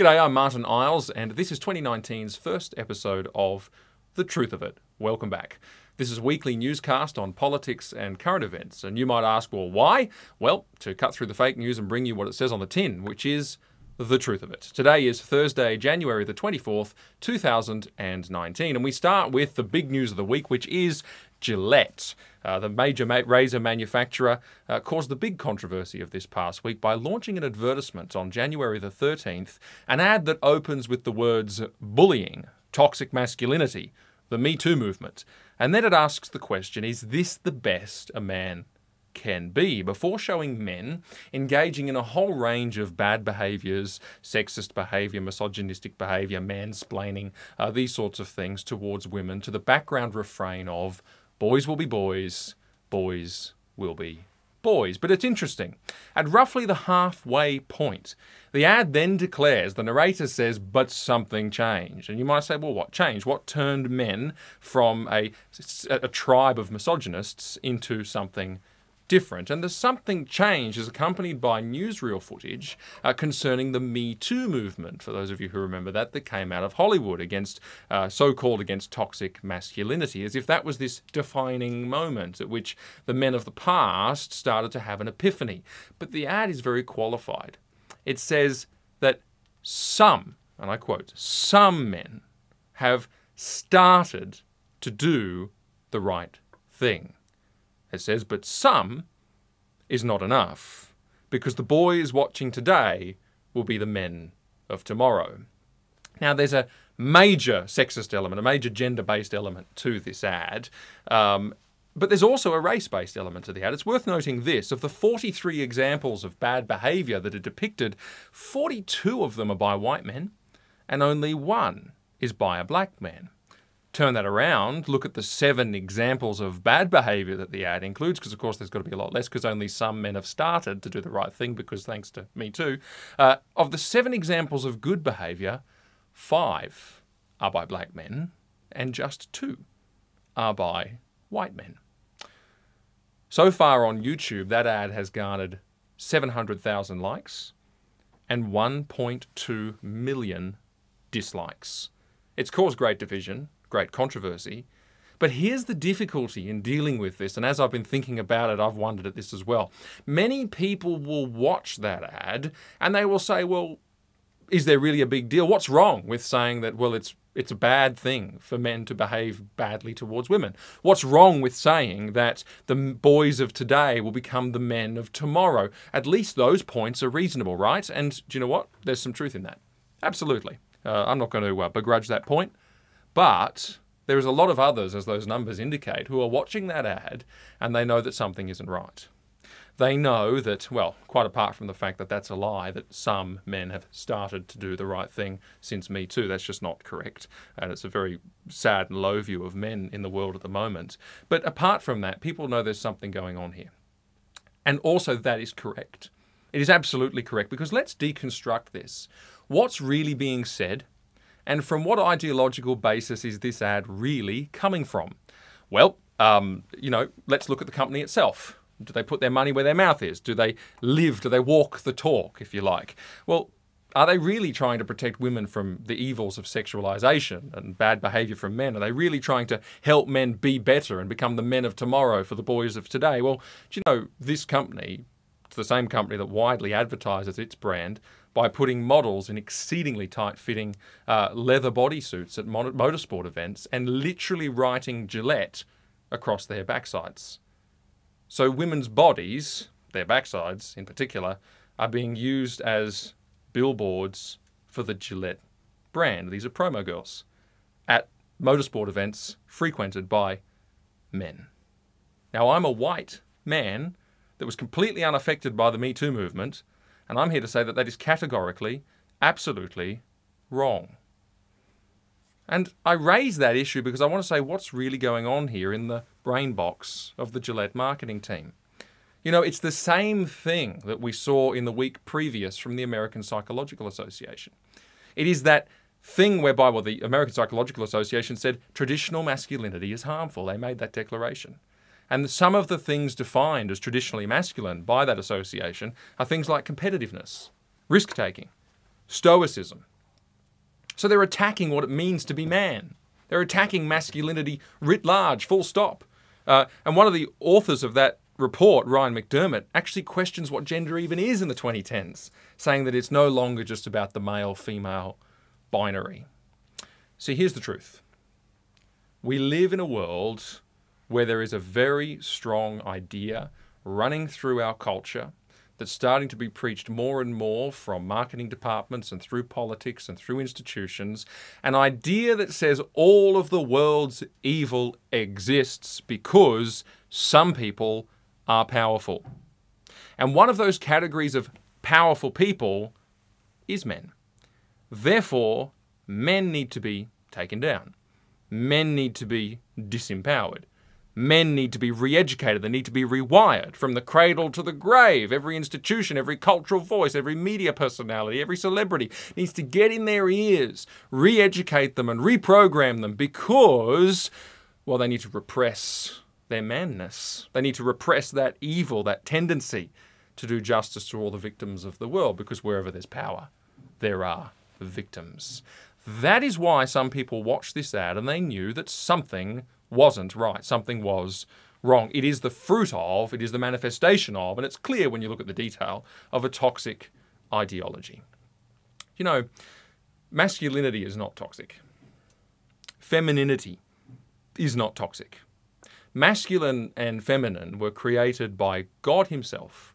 G'day, I'm Martyn Iles, and this is 2019's first episode of The Truth of It. Welcome back. This is a weekly newscast on politics and current events, and you might ask, well, why? Well, to cut through the fake news and bring you what it says on the tin, which is the truth of it. Today is Thursday, January the 24th, 2019, and we start with the big news of the week, which is Gillette. The major razor manufacturer caused the big controversy of this past week by launching an advertisement on January the 13th, an ad that opens with the words bullying, toxic masculinity, the Me Too movement, and then it asks the question, is this the best a man can be, before showing men engaging in a whole range of bad behaviours, sexist behaviour, misogynistic behaviour, mansplaining, these sorts of things towards women, to the background refrain of boys will be boys, boys will be boys. But it's interesting. At roughly the halfway point, the ad then declares, the narrator says, but something changed. And you might say, well, what changed? What turned men from a tribe of misogynists into something different? And the something change is accompanied by newsreel footage concerning the Me Too movement, for those of you who remember that came out of Hollywood against, so-called against toxic masculinity, as if that was this defining moment at which the men of the past started to have an epiphany. But the ad is very qualified. It says that some, and I quote, some men have started to do the right thing. It says, but some is not enough, because the boys watching today will be the men of tomorrow. Now, there's a major sexist element, a major gender-based element to this ad, but there's also a race-based element to the ad. It's worth noting this: of the 43 examples of bad behaviour that are depicted, 42 of them are by white men, and only one is by a black man. Turn that around, look at the 7 examples of bad behaviour that the ad includes, because of course there's got to be a lot less, because only some men have started to do the right thing, because thanks to Me Too. Of the 7 examples of good behaviour, 5 are by black men, and just 2 are by white men. So far on YouTube, that ad has garnered 700,000 likes and 1.2 million dislikes. It's caused great division, great controversy. But here's the difficulty in dealing with this, and as I've been thinking about it, I've wondered at this as well. Many people will watch that ad and they will say, well, is there really a big deal? What's wrong with saying that, well, it's a bad thing for men to behave badly towards women? What's wrong with saying that the boys of today will become the men of tomorrow? At least those points are reasonable, right? And do you know what? There's some truth in that. Absolutely. I'm not going to begrudge that point. But there is a lot of others, as those numbers indicate, who are watching that ad and they know that something isn't right. They know that, well, quite apart from the fact that that's a lie, that some men have started to do the right thing since Me Too. That's just not correct. And it's a very sad and low view of men in the world at the moment. But apart from that, people know there's something going on here. And also that is correct. It is absolutely correct, because let's deconstruct this. What's really being said? And from what ideological basis is this ad really coming from? Well, let's look at the company itself. Do they put their money where their mouth is? Do they live? Do they walk the talk, if you like? Well, are they really trying to protect women from the evils of sexualization and bad behavior from men? Are they really trying to help men be better and become the men of tomorrow for the boys of today? Well, do you know, this company, it's the same company that widely advertises its brand by putting models in exceedingly tight-fitting leather bodysuits at motorsport events and literally writing Gillette across their backsides. So women's bodies, their backsides in particular, are being used as billboards for the Gillette brand. These are promo girls at motorsport events frequented by men. Now, I'm a white man that was completely unaffected by the Me Too movement, and I'm here to say that that is categorically, absolutely wrong. And I raise that issue because I want to say what's really going on here in the brain box of the Gillette marketing team. You know, it's the same thing that we saw in the week previous from the American Psychological Association. It is that thing whereby, well, the American Psychological Association said traditional masculinity is harmful. They made that declaration. And some of the things defined as traditionally masculine by that association are things like competitiveness, risk-taking, stoicism, So they're attacking what it means to be man. They're attacking masculinity writ large, full stop. And one of the authors of that report, Ryan McDermott, actually questions what gender even is in the 2010s, saying that it's no longer just about the male-female binary. See, here's the truth. We live in a world where there is a very strong idea running through our culture that's starting to be preached more and more from marketing departments and through politics and through institutions, an idea that says all of the world's evil exists because some people are powerful. And one of those categories of powerful people is men. Therefore, men need to be taken down. Men need to be disempowered. Men need to be re-educated. They need to be rewired from the cradle to the grave. Every institution, every cultural voice, every media personality, every celebrity needs to get in their ears, re-educate them and reprogram them because, well, they need to repress their manness. They need to repress that evil, that tendency to do justice to all the victims of the world, because wherever there's power, there are victims. That is why some people watched this ad and they knew that something wasn't right. Something was wrong. It is the fruit of, it is the manifestation of, and it's clear when you look at the detail, of a toxic ideology. You know, masculinity is not toxic. Femininity is not toxic. Masculine and feminine were created by God himself,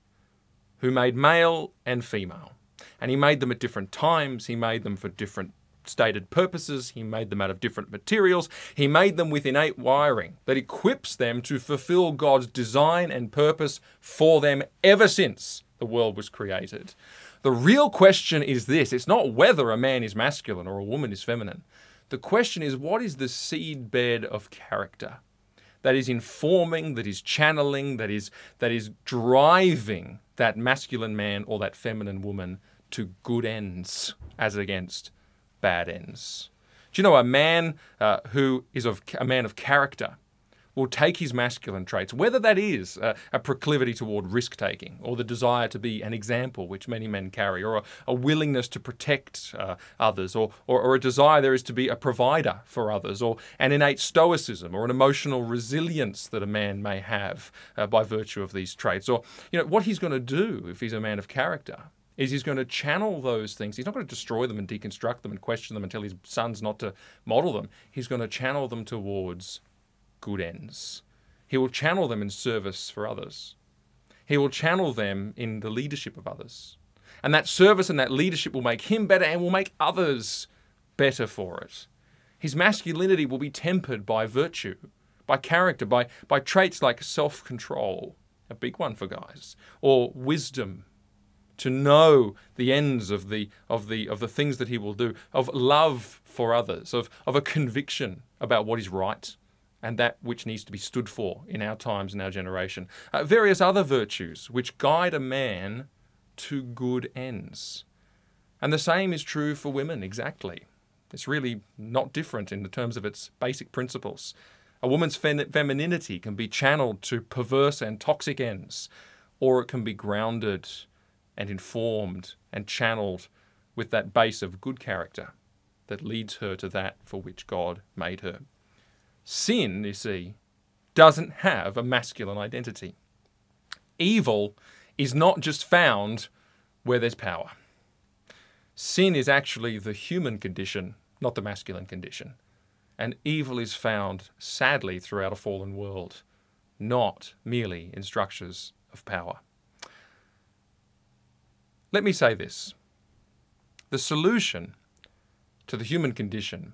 who made male and female. And he made them at different times. He made them for different stated purposes. He made them out of different materials. He made them with innate wiring that equips them to fulfill God's design and purpose for them ever since the world was created. The real question is this. It's not whether a man is masculine or a woman is feminine. The question is, what is the seedbed of character that is informing, that is channeling, that is driving that masculine man or that feminine woman to good ends as against bad ends? Do you know a man who is a man of character will take his masculine traits, whether that is a proclivity toward risk-taking or the desire to be an example, which many men carry, or a willingness to protect others, or a desire there is to be a provider for others, or an innate stoicism or an emotional resilience that a man may have by virtue of these traits. Or, you know, what he's going to do if he's a man of character is he's going to channel those things. He's not going to destroy them and deconstruct them and question them and tell his sons not to model them. He's going to channel them towards good ends. He will channel them in service for others. He will channel them in the leadership of others. And that service and that leadership will make him better and will make others better for it. His masculinity will be tempered by virtue, by character, by traits like self-control, a big one for guys, or wisdom, to know the ends of the things that he will do, of love for others, of a conviction about what is right and that which needs to be stood for in our times and our generation. Various other virtues which guide a man to good ends. And the same is true for women, exactly. It's really not different in the terms of its basic principles. A woman's femininity can be channeled to perverse and toxic ends, or it can be grounded and informed and channeled with that base of good character that leads her to that for which God made her. Sin, you see, doesn't have a masculine identity. Evil is not just found where there's power. Sin is actually the human condition, not the masculine condition. And evil is found, sadly, throughout a fallen world, not merely in structures of power. Let me say this. The solution to the human condition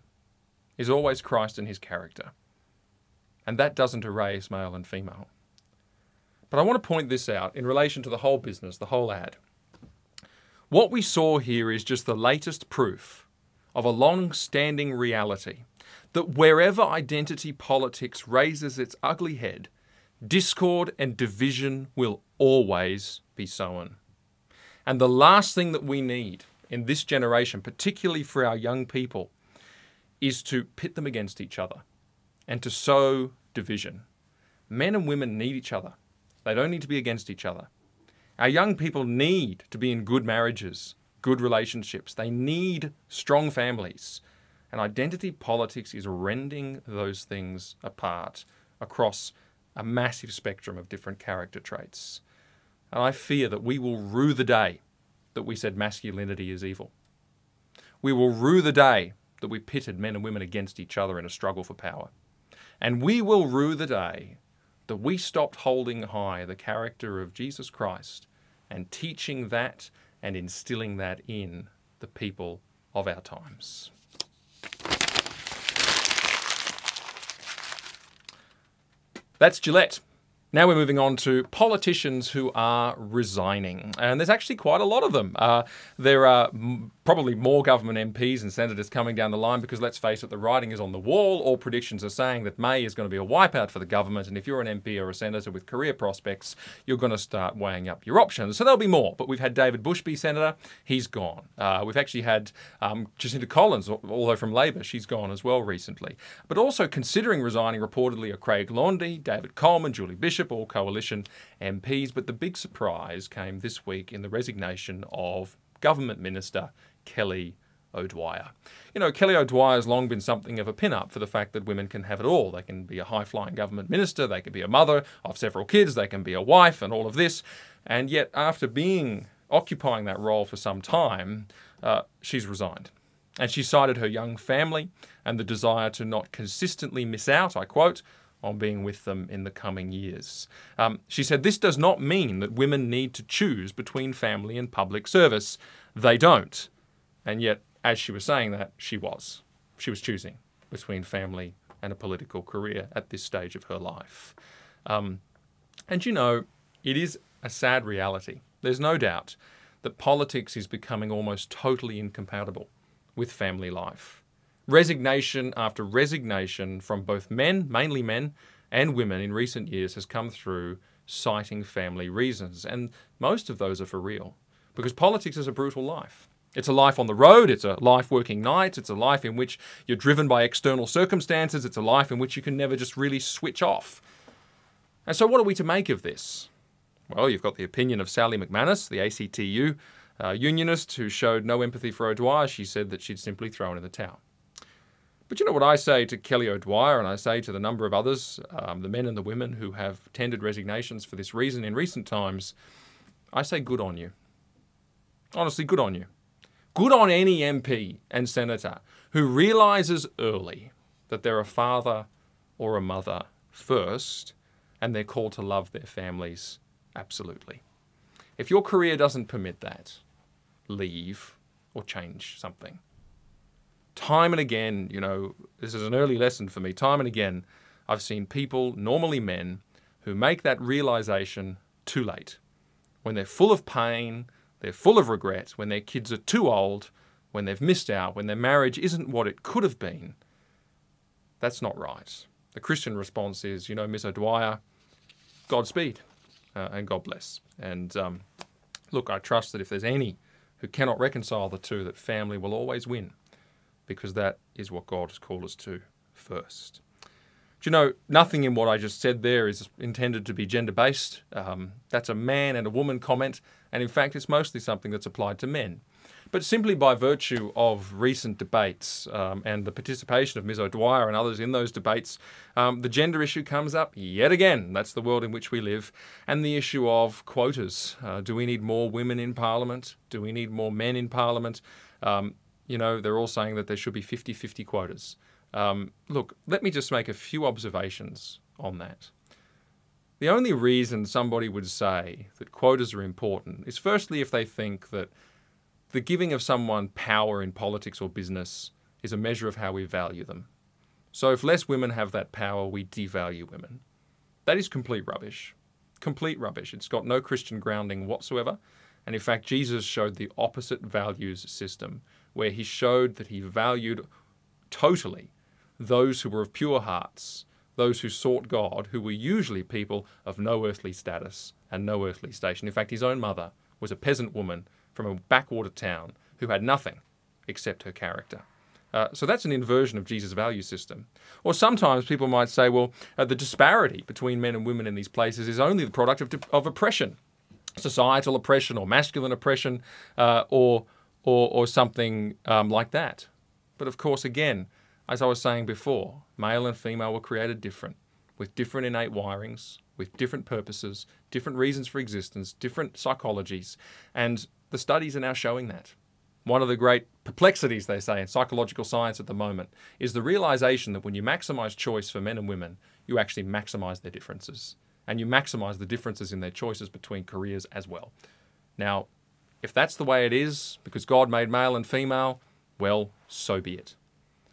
is always Christ and his character. And that doesn't erase male and female. But I want to point this out in relation to the whole business, the whole ad. What we saw here is just the latest proof of a long-standing reality that wherever identity politics raises its ugly head, discord and division will always be sown. And the last thing that we need in this generation, particularly for our young people, is to pit them against each other and to sow division. Men and women need each other. They don't need to be against each other. Our young people need to be in good marriages, good relationships. They need strong families. And identity politics is rending those things apart across a massive spectrum of different character traits. And I fear that we will rue the day that we said masculinity is evil. We will rue the day that we pitted men and women against each other in a struggle for power. And we will rue the day that we stopped holding high the character of Jesus Christ and teaching that and instilling that in the people of our times. That's Gillette. Now we're moving on to politicians who are resigning. And there's actually quite a lot of them. There are probably more government MPs and senators coming down the line because, let's face it, the writing is on the wall. All predictions are saying that May is going to be a wipeout for the government. And if you're an MP or a senator with career prospects, you're going to start weighing up your options. So there'll be more. But we've had David Bushby, senator. He's gone. We've actually had Jacinta Collins, although from Labor, she's gone as well recently. But also considering resigning reportedly are Craig Laundy, David Coleman, Julie Bishop, all coalition MPs. But the big surprise came this week in the resignation of Government Minister Kelly O'Dwyer. You know, Kelly O'Dwyer has long been something of a pin-up for the fact that women can have it all. They can be a high-flying government minister, they can be a mother of several kids, they can be a wife and all of this. And yet, after occupying that role for some time, she's resigned. And she cited her young family and the desire to not consistently miss out, I quote, on being with them in the coming years. She said, "This does not mean that women need to choose between family and public service. They don't." And yet, as she was saying that, she was. She was choosing between family and a political career at this stage of her life. And you know, it is a sad reality. There's no doubt that politics is becoming almost totally incompatible with family life. Resignation after resignation from both men, mainly men, and women in recent years has come through citing family reasons. And most of those are for real, because politics is a brutal life. It's a life on the road, it's a life working nights, it's a life in which you're driven by external circumstances, it's a life in which you can never just really switch off. And so what are we to make of this? Well, you've got the opinion of Sally McManus, the ACTU unionist, who showed no empathy for O'Dwyer. She said that she'd simply thrown in the towel. But you know what I say to Kelly O'Dwyer, and I say to the number of others, the men and the women who have tendered resignations for this reason in recent times, I say good on you. Honestly, good on you. Good on any MP and senator who realises early that they're a father or a mother first, and they're called to love their families absolutely. If your career doesn't permit that, leave or change something. Time and again, you know, this is an early lesson for me, time and again, I've seen people, normally men, who make that realisation too late. When they're full of pain, they're full of regret, when their kids are too old, when they've missed out, when their marriage isn't what it could have been. That's not right. The Christian response is, you know, Miss O'Dwyer, Godspeed and God bless. And look, I trust that if there's any who cannot reconcile the two, that family will always win, because that is what God has called us to first. Do you know, nothing in what I just said there is intended to be gender-based. That's a man and a woman comment, and in fact it's mostly something that's applied to men. But simply by virtue of recent debates and the participation of Ms. O'Dwyer and others in those debates, the gender issue comes up yet again. That's the world in which we live. And the issue of quotas. Do we need more women in Parliament? Do we need more men in Parliament? You know, they're all saying that there should be 50-50 quotas. Look, let me just make a few observations on that. The only reason somebody would say that quotas are important is firstly if they think that the giving of someone power in politics or business is a measure of how we value them. So if less women have that power, we devalue women. That is complete rubbish. Complete rubbish. It's got no Christian grounding whatsoever. And in fact, Jesus showed the opposite values system, where he showed that he valued totally those who were of pure hearts, those who sought God, who were usually people of no earthly status and no earthly station. In fact, his own mother was a peasant woman from a backwater town who had nothing except her character. So that's an inversion of Jesus' value system. Or sometimes people might say, well, the disparity between men and women in these places is only the product of oppression, societal oppression or masculine oppression, or or something like that. But of course, again, as I was saying before, male and female were created different, with different innate wirings, with different purposes, different reasons for existence, different psychologies, and the studies are now showing that. One of the great perplexities, they say, in psychological science at the moment is the realization that when you maximize choice for men and women, you actually maximize their differences. And you maximize the differences in their choices between careers as well. Now, if that's the way it is, because God made male and female, well, so be it.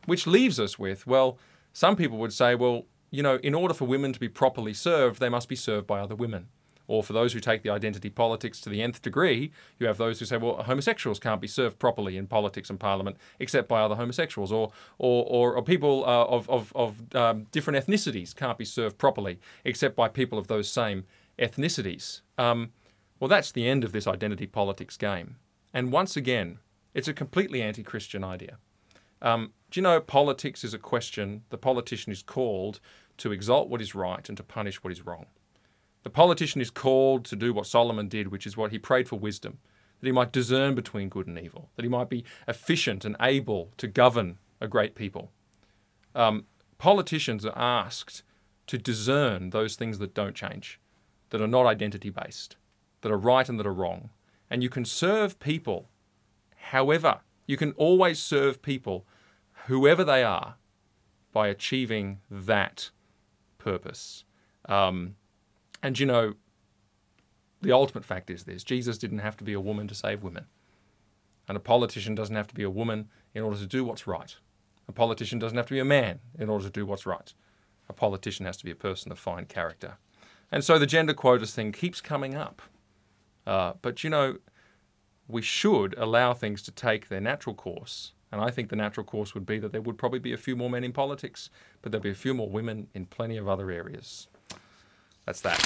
Which leaves us with, well, some people would say, well, you know, in order for women to be properly served, they must be served by other women. Or for those who take the identity politics to the nth degree, you have those who say, well, homosexuals can't be served properly in politics and parliament except by other homosexuals. Or people of different ethnicities can't be served properly except by people of those same ethnicities. Well, that's the end of this identity politics game. And once again, it's a completely anti-Christian idea. Do you know, politics is a question the politician is called to exalt what is right and to punish what is wrong. The politician is called to do what Solomon did, which is what he prayed for wisdom, that he might discern between good and evil, that he might be efficient and able to govern a great people. Politicians are asked to discern those things that don't change, that are not identity-based, that are right and that are wrong. And you can serve people, however, you can always serve people, whoever they are, by achieving that purpose. And you know, the ultimate fact is this: Jesus didn't have to be a woman to save women. And a politician doesn't have to be a woman in order to do what's right. A politician doesn't have to be a man in order to do what's right. A politician has to be a person of fine character. And so the gender quotas thing keeps coming up. But you know, we should allow things to take their natural course. And I think the natural course would be that there would probably be a few more men in politics, but there'll be a few more women in plenty of other areas. That's that.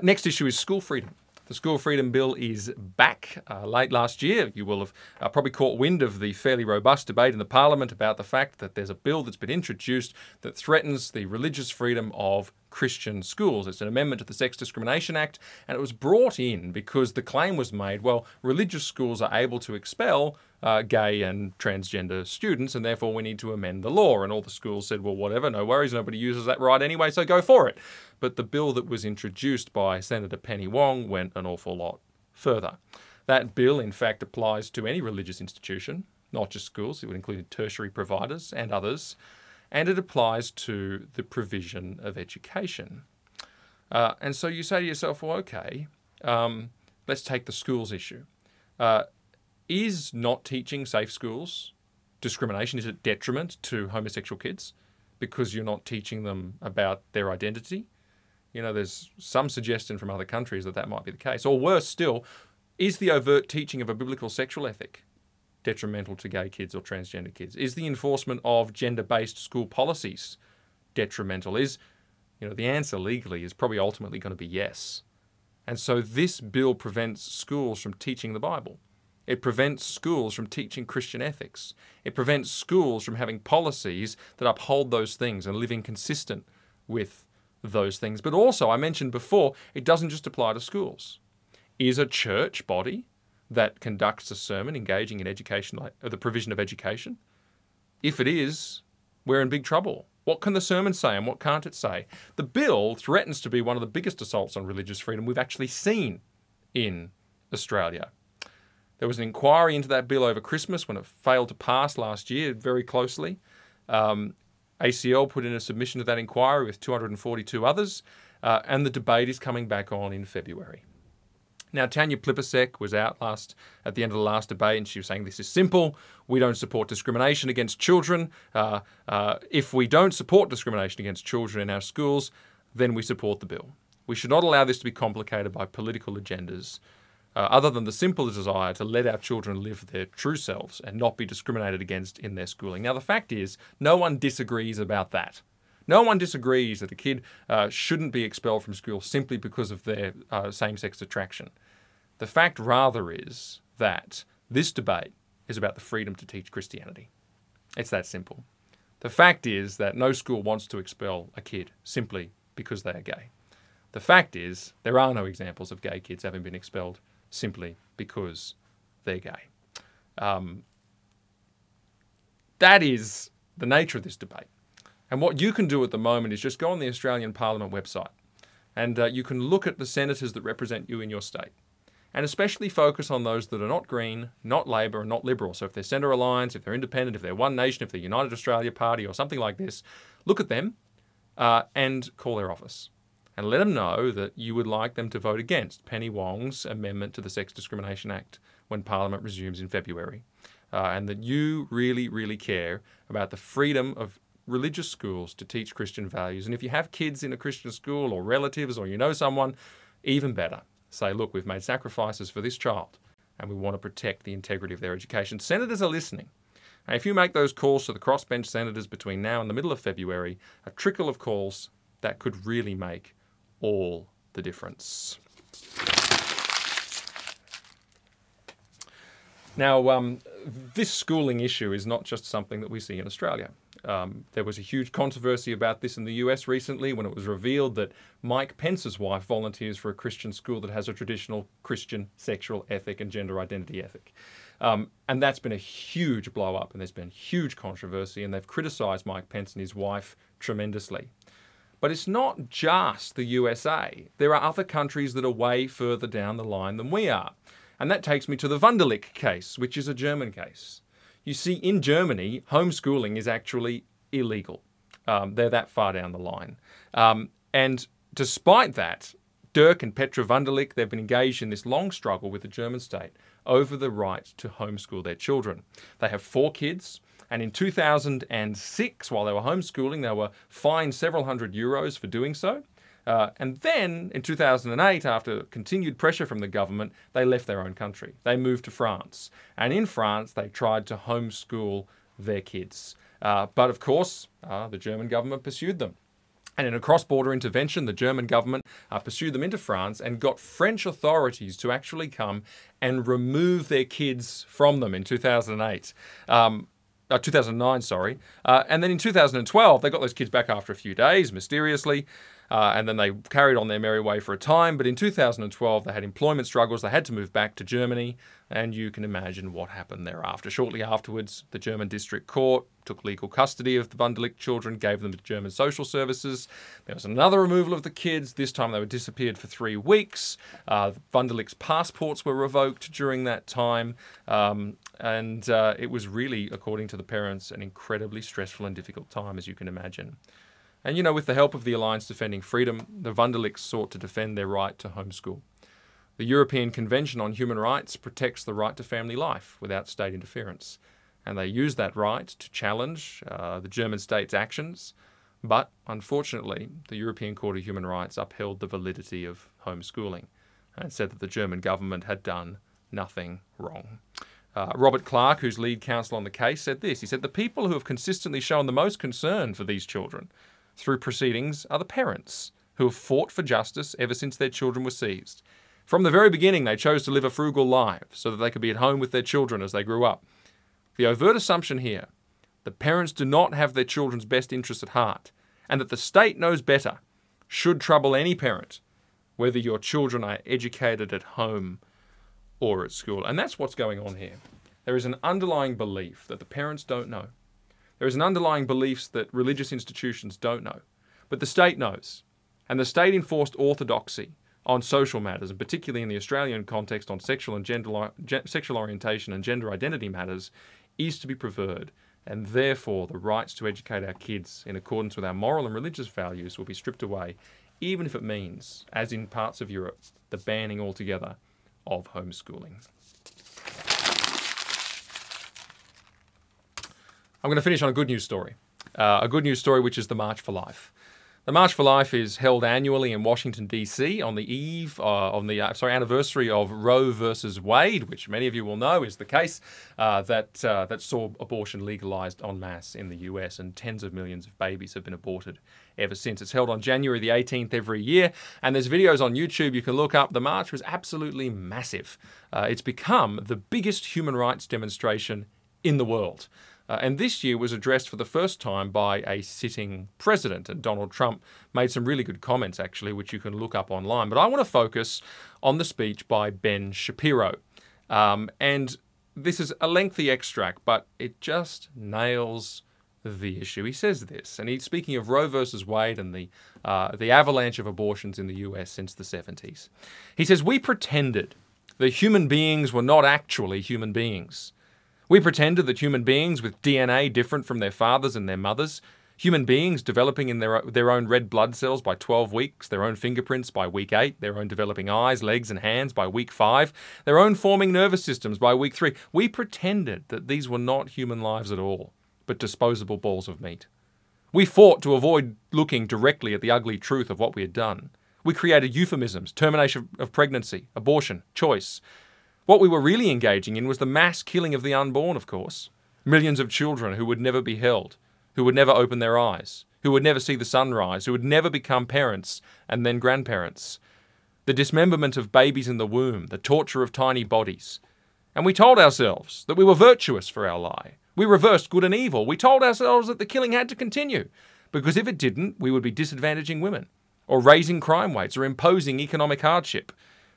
Next issue is school freedom. The School Freedom Bill is back late last year. You will have probably caught wind of the fairly robust debate in the Parliament about the fact that there's a bill that's been introduced that threatens the religious freedom of Christian schools. It's an amendment to the Sex Discrimination Act, and it was brought in because the claim was made, well, religious schools are able to expel gay and transgender students, and therefore we need to amend the law. And all the schools said, well, whatever, no worries, nobody uses that right anyway, so go for it. But the bill that was introduced by Senator Penny Wong went an awful lot further. That bill, in fact, applies to any religious institution, not just schools. It would include tertiary providers and others. And it applies to the provision of education. And so you say to yourself, well, okay, let's take the schools issue. Is not teaching safe schools discrimination? Is it detriment to homosexual kids because you're not teaching them about their identity? You know, there's some suggestion from other countries that that might be the case. Or worse still, is the overt teaching of a biblical sexual ethic detrimental to gay kids or transgender kids? Is the enforcement of gender-based school policies detrimental? Is, you know, the answer legally is probably ultimately going to be yes. And so this bill prevents schools from teaching the Bible. It prevents schools from teaching Christian ethics. It prevents schools from having policies that uphold those things and living consistent with those things. But also, I mentioned before, it doesn't just apply to schools. Is a church body that conducts a sermon engaging in education, like the provision of education? If it is, we're in big trouble. What can the sermon say and what can't it say? The bill threatens to be one of the biggest assaults on religious freedom we've actually seen in Australia. There was an inquiry into that bill over Christmas when it failed to pass last year very closely. ACL put in a submission to that inquiry with 242 others, and the debate is coming back on in February. Now, Tanya Plibersek was out at the end of the last debate, and she was saying this is simple. We don't support discrimination against children. If we don't support discrimination against children in our schools, then we support the bill. We should not allow this to be complicated by political agendas, other than the simple desire to let our children live their true selves and not be discriminated against in their schooling. Now, the fact is, no one disagrees about that. No one disagrees that a kid shouldn't be expelled from school simply because of their same-sex attraction. The fact rather is that this debate is about the freedom to teach Christianity. It's that simple. The fact is that no school wants to expel a kid simply because they are gay. The fact is there are no examples of gay kids having been expelled simply because they're gay. That is the nature of this debate. And what you can do at the moment is just go on the Australian Parliament website and you can look at the senators that represent you in your state, and especially focus on those that are not Green, not Labor, and not Liberal. So if they're Centre Alliance, if they're Independent, if they're One Nation, if they're United Australia Party or something like this, look at them and call their office and let them know that you would like them to vote against Penny Wong's amendment to the Sex Discrimination Act when Parliament resumes in February, and that you really, really care about the freedom of religious schools to teach Christian values. And if you have kids in a Christian school or relatives or you know someone, even better. Say, look, we've made sacrifices for this child and we want to protect the integrity of their education. Senators are listening. And if you make those calls to the crossbench senators between now and the middle of February, a trickle of calls that could really make all the difference. Now, this schooling issue is not just something that we see in Australia. There was a huge controversy about this in the US recently when it was revealed that Mike Pence's wife volunteers for a Christian school that has a traditional Christian sexual ethic and gender identity ethic. And that's been a huge blow up, and there's been huge controversy, and they've criticised Mike Pence and his wife tremendously. But it's not just the USA. There are other countries that are way further down the line than we are. And that takes me to the Wunderlich case, which is a German case. You see, in Germany, homeschooling is actually illegal. They're that far down the line. And despite that, Dirk and Petra Wunderlich, they've been engaged in this long struggle with the German state over the right to homeschool their children. They have 4 kids, and in 2006, while they were homeschooling, they were fined several €100 for doing so. And then in 2008, after continued pressure from the government, they left their own country. They moved to France. And in France, they tried to homeschool their kids. But of course, the German government pursued them. And in a cross-border intervention, the German government pursued them into France and got French authorities to actually come and remove their kids from them in 2009, sorry. And then in 2012, they got those kids back after a few days, mysteriously. And then they carried on their merry way for a time. But in 2012, they had employment struggles. They had to move back to Germany. And you can imagine what happened thereafter. Shortly afterwards, the German district court took legal custody of the Wunderlich children, gave them to German social services. There was another removal of the kids. This time they were disappeared for 3 weeks. Wunderlich's passports were revoked during that time. And it was really, according to the parents, an incredibly stressful and difficult time, as you can imagine. And, you know, with the help of the Alliance Defending Freedom, the Wunderlichs sought to defend their right to homeschool. The European Convention on Human Rights protects the right to family life without state interference. And they used that right to challenge the German state's actions. But, unfortunately, the European Court of Human Rights upheld the validity of homeschooling and said that the German government had done nothing wrong. Robert Clark, who's lead counsel on the case, said this. He said, "The people who have consistently shown the most concern for these children through proceedings are the parents who have fought for justice ever since their children were seized. From the very beginning, they chose to live a frugal life so that they could be at home with their children as they grew up. The overt assumption here that parents do not have their children's best interests at heart and that the state knows better should trouble any parent, whether your children are educated at home or at school." And that's what's going on here. There is an underlying belief that the parents don't know. There is an underlying belief that religious institutions don't know. But the state knows. And the state-enforced orthodoxy on social matters, and particularly in the Australian context on sexual orientation and gender identity matters, is to be preferred. And therefore, the rights to educate our kids in accordance with our moral and religious values will be stripped away, even if it means, as in parts of Europe, the banning altogether of homeschooling. I'm going to finish on a good news story. A good news story, which is the March for Life. The March for Life is held annually in Washington, D.C. on the anniversary of Roe versus Wade, which many of you will know is the case that saw abortion legalized en masse in the US, and tens of millions of babies have been aborted ever since. It's held on January the 18th every year, and there's videos on YouTube you can look up. The march was absolutely massive. It's become the biggest human rights demonstration in the world. And this year was addressed for the first time by a sitting president. And Donald Trump made some really good comments, actually, which you can look up online. But I want to focus on the speech by Ben Shapiro. And this is a lengthy extract, but it just nails the issue. He says this, and he's speaking of Roe versus Wade and the avalanche of abortions in the US since the 70s. He says, "We pretended that human beings were not actually human beings. We pretended that human beings with DNA different from their fathers and their mothers, human beings developing in their own red blood cells by 12 weeks, their own fingerprints by week 8, their own developing eyes, legs and hands by week 5, their own forming nervous systems by week 3. We pretended that these were not human lives at all, but disposable balls of meat. We fought to avoid looking directly at the ugly truth of what we had done. We created euphemisms, termination of pregnancy, abortion, choice. What we were really engaging in was the mass killing of the unborn, of course. Millions of children who would never be held, who would never open their eyes, who would never see the sun rise, who would never become parents and then grandparents. The dismemberment of babies in the womb, the torture of tiny bodies. And we told ourselves that we were virtuous for our lie. We reversed good and evil. We told ourselves that the killing had to continue, because if it didn't, we would be disadvantaging women, or raising crime rates, or imposing economic hardship.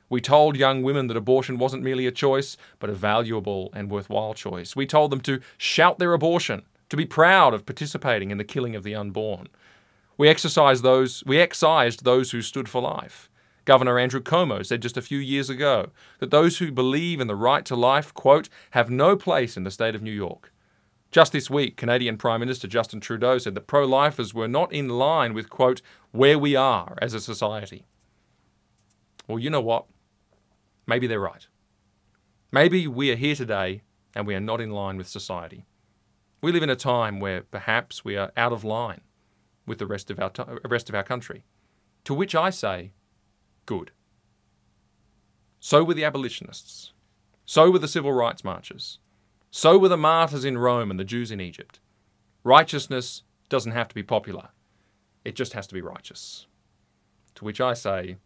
We told young women that abortion wasn't merely a choice, but a valuable and worthwhile choice. We told them to shout their abortion, to be proud of participating in the killing of the unborn. We excised those who stood for life. Governor Andrew Cuomo said just a few years ago that those who believe in the right to life, quote, have no place in the state of New York. Just this week, Canadian Prime Minister Justin Trudeau said that pro-lifers were not in line with, quote, where we are as a society. Well, you know what? Maybe they're right. Maybe we are here today and we are not in line with society. We live in a time where perhaps we are out of line with the rest of our country. To which I say, good. So were the abolitionists. So were the civil rights marchers. So were the martyrs in Rome and the Jews in Egypt. Righteousness doesn't have to be popular. It just has to be righteous. To which I say,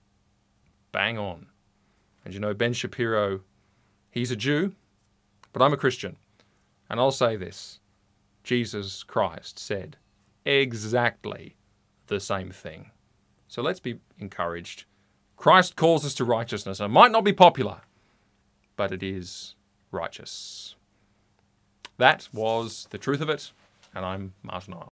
bang on. And you know, Ben Shapiro, he's a Jew, but I'm a Christian. And I'll say this. Jesus Christ said exactly the same thing. So let's be encouraged. Christ calls us to righteousness. It might not be popular, but it is righteous. That was The Truth of It, and I'm Martyn Iles.